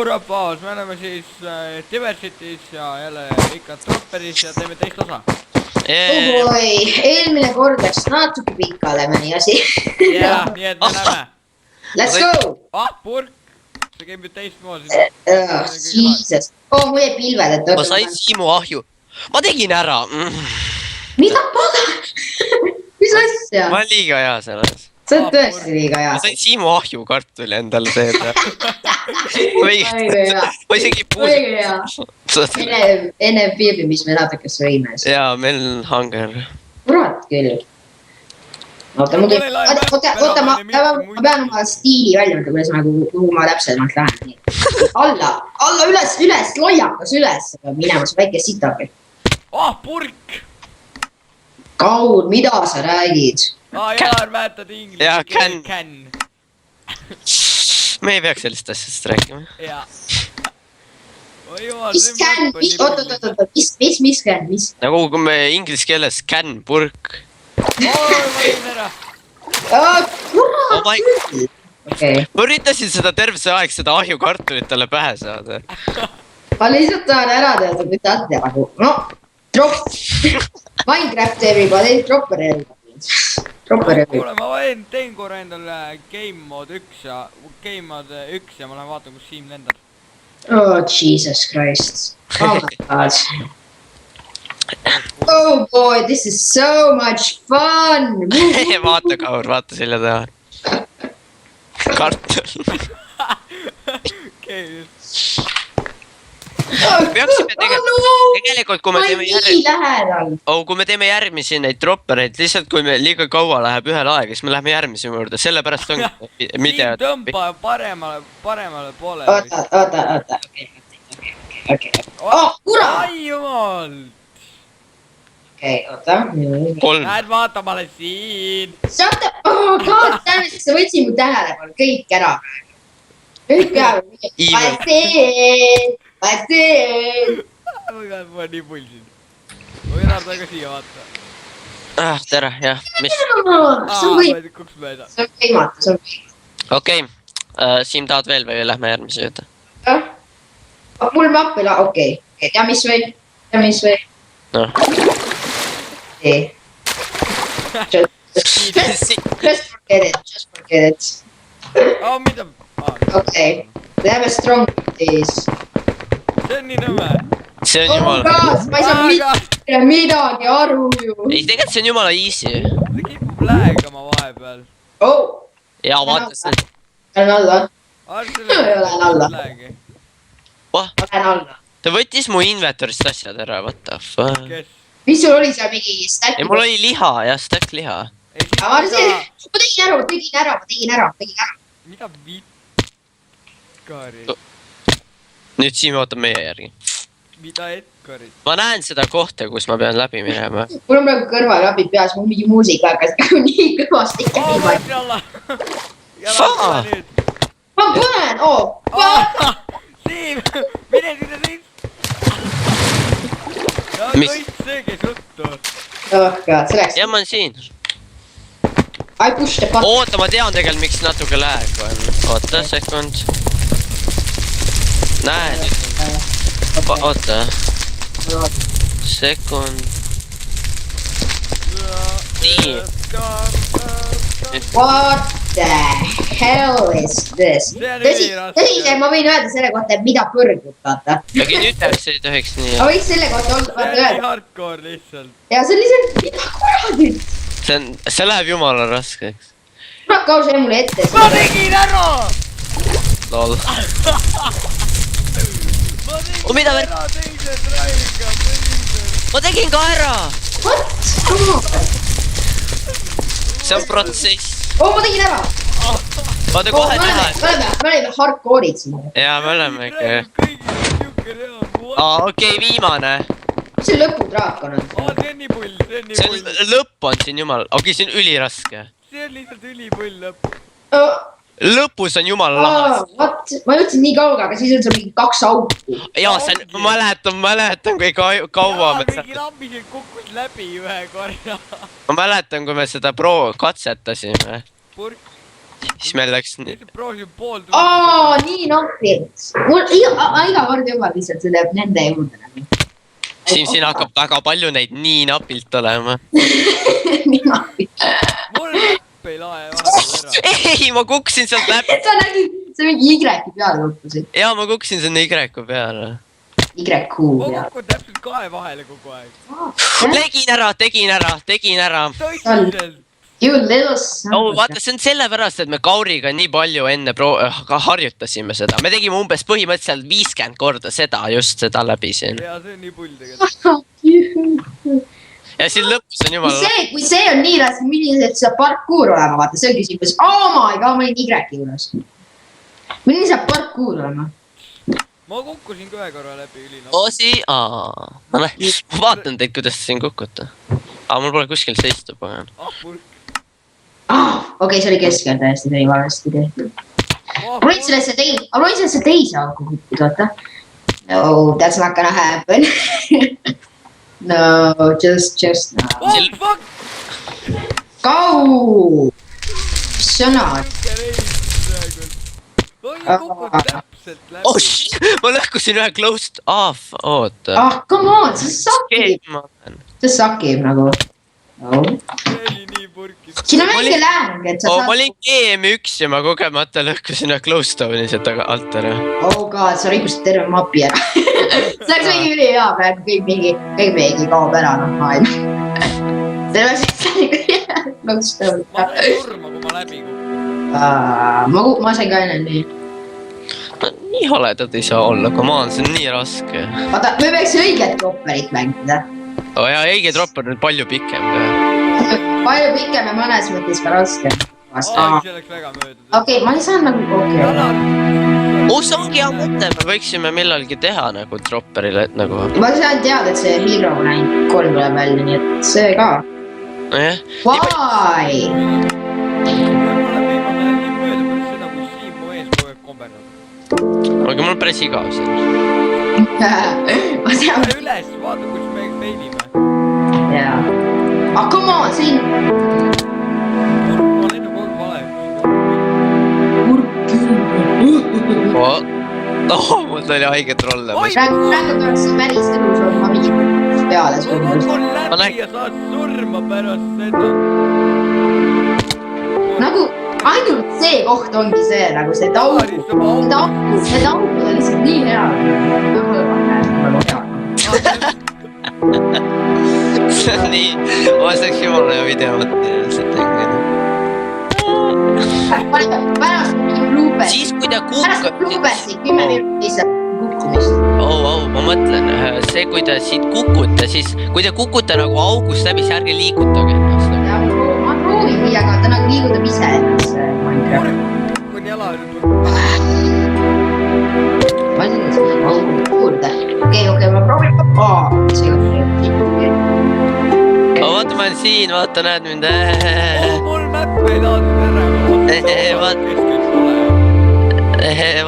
rahvas, me oleme siis Diversity's ja jälle ikka Tropperis ja teeme teist osa. Oi, eelmine kord läks natuke pikale mõni asi. Jah, nii et me näeme. Let's go! Purk! See käib ju teistmoodi. Jesus. Mul jäi pilved, et ma sain Siimu ahju. Ma tegin ära. Mida pagan? Mis asja? Ma olen liiga hea selles. Sa oled tõesti liiga hea. Ma sain Siimu ahju kartuli endale teeda. Ma isegi puusin. Enne filmis me natuke sõime. Jaa, meil on hunger. Kurat küll. Oota, ma pean oma stiili välja mõtlema, kuidas ma, kuhu ma täpsemalt lähen. Alla, üles, loiakas üles. Minema see väike sitake. Purk! Kaur, mida sa räägid? Jaar mäetad inglise. Jaa, can. Me ei peaks sellist asjast rääkima. Jaa. Mis can? Mis can? Nagu kui me inglise keeles can, purk. Ma olin ära. Ma üritasin seda terve see aeg, seda ahju kartulit talle pähe saada. Ma lihtsalt tahan ära teada, mida ette nagu. No, drop. Minecraft everybody, dropper everybody. Kuule, ma teen korra endale Game Mode 1 ja ma lähen vaatan, kus Siim lendab. Oh, Jesus Christ. Oh my god. Oh boy, this is so much fun! Vaata, Kaur, vaata selle taha. Kartul. Okei. Peaksime tegelikult, kui me teeme järgmisi neid droppereid, lihtsalt kui me liiga kaua läheb ühel aega, siis me läheme järgmise juurde, sellepärast on Siim tõmba paremale poole. Oota. Okei. Oh, kurat! Ai jumal! Okei, oota. 3. Lähed vaata, ma olen siin. Saate, god damn it, sa võtsid mu tähelepanu kõik ära. Kõik peab. I see. Ma nii pulsin. Ma enam taga siia vaata. Tere, jah, mis? See on võimatu. Okei, Siim tahad veel või lähme järgmise juurde? Mul mapp ei la-, okei. Ja mis või? Noh. Just forget it. Mida? Okei. Lähme strong this. See on nii nõme. See on jumala... Ma ei saa midagi aru ju. Ei, tegelikult see on jumala easy. See kipub läägama vahepeal. Jaa, vaata see. Lähen alla. Lähen alla. Lähen alla. Ta võttis mu inventorist asjad ära, what the fuck. Kes? Mis sul oli seal mingi stack? Ei, mul oli liha, jah, stack liha. Ma tegin ära. Mida Edgarit? Nüüd Siim ootab meie järgi. Mida Edgarit? Ma näen seda kohta, kus ma pean läbi minema. Mul on praegu kõrvalapid peas, mul mingi muusika hakkas nii kõvasti. Ma ütlen alla! Jala nüüd! Ma panen! Siim! Mine sinna Siim! Ja kõik see, kes juttu. Oh god, see läks. Ja ma olen siin. I push the button. Oota, ma tean tegelikult, miks natuke läheb on. Oota, sekund. Näe nüüd. Oota. Sekund. Nii. What the hell is this? Tõsi, ma võin öelda selle kohta, et mida põrgut, vaata. Aga nüüd peaks ei tohiks nii. Ma võiks selle kohta öelda. See on nii hardcore lihtsalt. Ja see on lihtsalt, mida kuradit? See läheb jumala raskeks. Kurat, kaua see mulle ette. Ma tegin ära! Lol. Mida veel? Ma tegin ka ära! What? See on protsess. Ma tegin ära! Vaata kohe teha. Me oleme hardcore'id siin. Jaa, me oleme ikka. Okei, viimane. Mis see lõputraak on? See on nii pull, See on lõpp on siin jumal. Okei, see on üliraske. See on lihtsalt ülipull lõpp. Lõpus on jumala lahas. Ma jõudsin nii kauga, aga siis on seal mingi 2 auku. Jaa, ma mäletan, kui kaua me mingi lammised kukkus läbi ühe korra. Ma mäletan, kui me seda katsetasime. Purk. siis meil läks nii. proovisin pool tundi. Nii napilt. Mul iga kord juba lihtsalt see teeb nende juurde nagu. Siin hakkab väga palju neid nii napilt olema. Nii napilt. mul näpp ei lae vahepeal ära. Ei, ma kukkusin sealt läbi. sa nägid, sa mingi Y-i peale kukkusid. Jaa, ma kukkusin sinna Y-ku peale. Y-Q ma peale. kukkun täpselt kahe vahele kogu aeg. Tegin ära. tõsiselt. You little son. Vaata, see on sellepärast, et me Kauriga nii palju enne harjutasime seda. Me tegime umbes põhimõtteliselt 50 korda seda, just seda läbi siin. ja see on nii pull tegelikult. Ja siin lõpus on jumala... Kui see on nii raske, milline see parkour olema, vaata, see on küsimus. Oh my god, ma olin Y-i juures. Milline see parkour olema? ma kukkusin ka ühe korra läbi ülina. Osi, ma vaatan teid, kuidas te siin kukute. Mul pole kuskil seista pagan. purk. Okei, see oli keskel täiesti, see oli valesti tehtud. Ma võin sellesse teise auku kukkuda, vaata. No, that's not gonna happen. No, just no. Fuck! Go! Sõnad. kukkud täpselt läbi. Shit, ma lõhkusin ühe closed off, oota. Come on, see sakib nagu. see oli nii purkis. Siin on väike lääng, et sa saad... Ma olin GM1 ja ma kogemata lõhkusin ühe closed off'i sealt alt ära. Oh god, sa rikusid terve mapi ära. See oleks mingi üli hea praegu, kõik mingi kaob ära, maailma. See oleks mingi closed off'i. ma sain surma, kui ma läbi kukkusin. Ma sain ka enne nii. Nii haledad ei saa olla, come on, see on nii raske. Vaata, me peaks õiget dropperit mängida. Ja õige dropper on palju pikem. Palju pikem ja mõnes mõttes ka raskem. see läks väga mööda. Okei, ma ei saa nagu See ongi hea mõte, me võiksime millalgi teha nagu dropperile, et nagu... Ma saan teada, et see Hero Line 3 tuleb välja, nii et see ka. Nojah. Why? Aga mul päris igav see. Ma tean. üles, vaata, kus me peilime. Jaa. Come on, siin. Ma olen ju kogu vale. Mul tuli haige trolle. Praegu tuleks see päris tõus on, ma mingi peale surnud. Ma kukun läbi ja saad surma pärast seda. Nagu ainult see koht ongi see, nagu see taugu. See taugu on lihtsalt nii hea. See on nii, ma saaks jumala hea videot ilmselt tegema. Pärast mingi blooper. Siis kui ta Pärast bloopersid 10 minutit lihtsalt kukkumist. Ma mõtlen, see kui te siit kukute, siis kui te kukute nagu august läbi, siis ärge liigutage ennast. Ma proovin nii, aga ta nagu liigutab ise ennast. Kui jala nüüd. Ma olen siin augu juurde. Okei, ma proovin. See on vaata, ma olen siin, vaata, näed mind. Mul mäpp ei taadnud ära.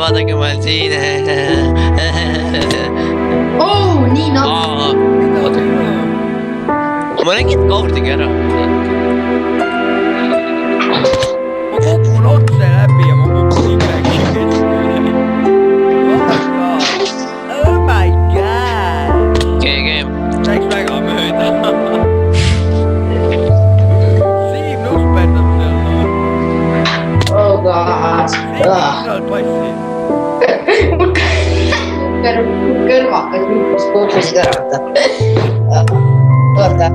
Vaadake, ma olen siin. Nii napp. Ma nägin Kaurdigi ära. Ma kukun otse läbi ja ma kukun Y-i. Oh my god. Okei. Läks väga mööda. Siim nusperdab seal. Oh god. Siim passi. Kõrvakas rühmas kukkusid ära, võtta.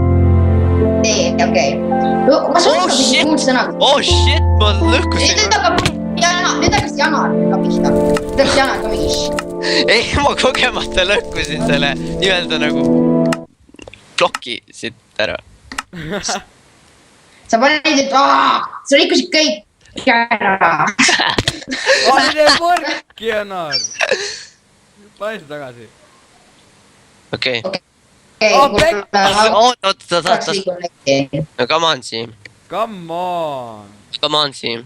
Okei. Ma suunan mingi muud sõna. Shit, ma lõhkusin. Nüüd hakkas Janar ka pihta. Nüüd hakkas Janar ka mingi. Ei, ma kogemata lõhkusin selle nii-öelda nagu ploki siit ära. Sa panid, et sa rikkusid kõik ära. Aine pork, Janar. Pane see tagasi. Okei. Oot. No come on, Siim. Come on. Siim.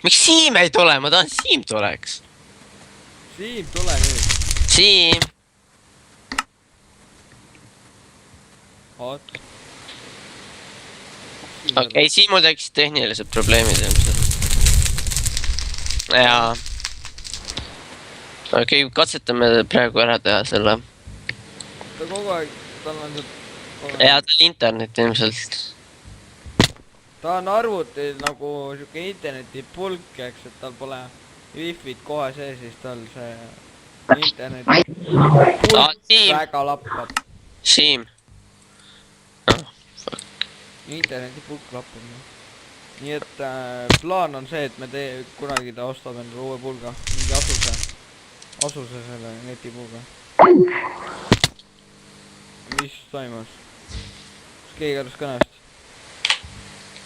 Miks Siim ei tule? Ma tahan Siim tuleks. Siim, tule nüüd. Siim. Oot. okei, siin mul tekkisid tehnilised probleemid ilmselt. Jaa. Okei, katsetame praegu ära teha selle. ta kogu aeg, tal on see... Jaa, tal internet ilmselt. ta on arvutil nagu siuke internetipulk, eks, et tal pole wifi't kohe sees, siis tal see internetipulk Siim. väga lappab. Siim. Internetipulk lappab. Nii et plaan on see, et me kunagi ta ostab endale uue pulga, mingi asuse selle netipulga. Mis toimus? Kas keegi arvas kõnest?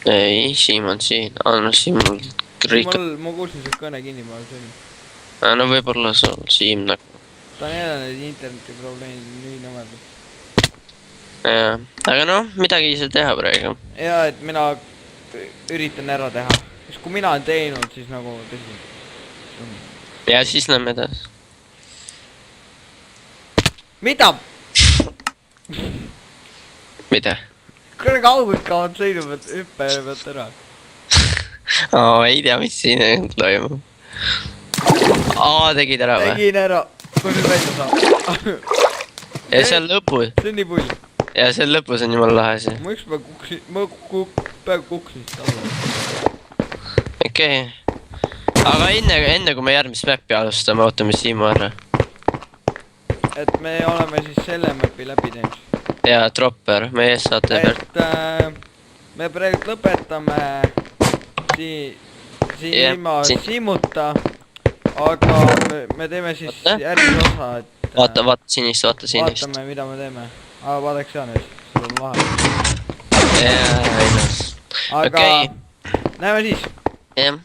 Ei, Siim on siin. No Siim mul kõik... Ma kuulsin see kõne kinni peal siin. No võib-olla sul Siim nagu... ta on jälle need interneti probleemid nii nõmedad. Jaa, aga noh, midagi ei saa teha praegu. Ja, et mina üritan ära teha. Siis kui mina olen teinud, siis nagu tõsi. Ja siis lähme edasi. Mida? Mida? Kõne kaugelt kaovad sõidu pealt, hüppe pealt ära. Ei tea, mis siin toimub. Tegid ära või? Tegin ära. Kui nüüd välja saab. Ja seal lõpus. See on nii pull. Ja seal lõpus on jumala lahe see. Ma üks päev kuksin seda alla. Okei. Aga enne kui me järgmist mappi alustame, ootame Siimu ära. Et me oleme siis selle mapi läbi teinud. Ja Dropper, meie ees saate pealt. Et me praegu lõpetame ilma Siimuta. Aga me teeme siis järgmine osa, et... Vaata sinist. Vaatame, mida me teeme. Vaadaks seal nüüd, sul on vahe. Jaa, Aga näeme siis. Jah.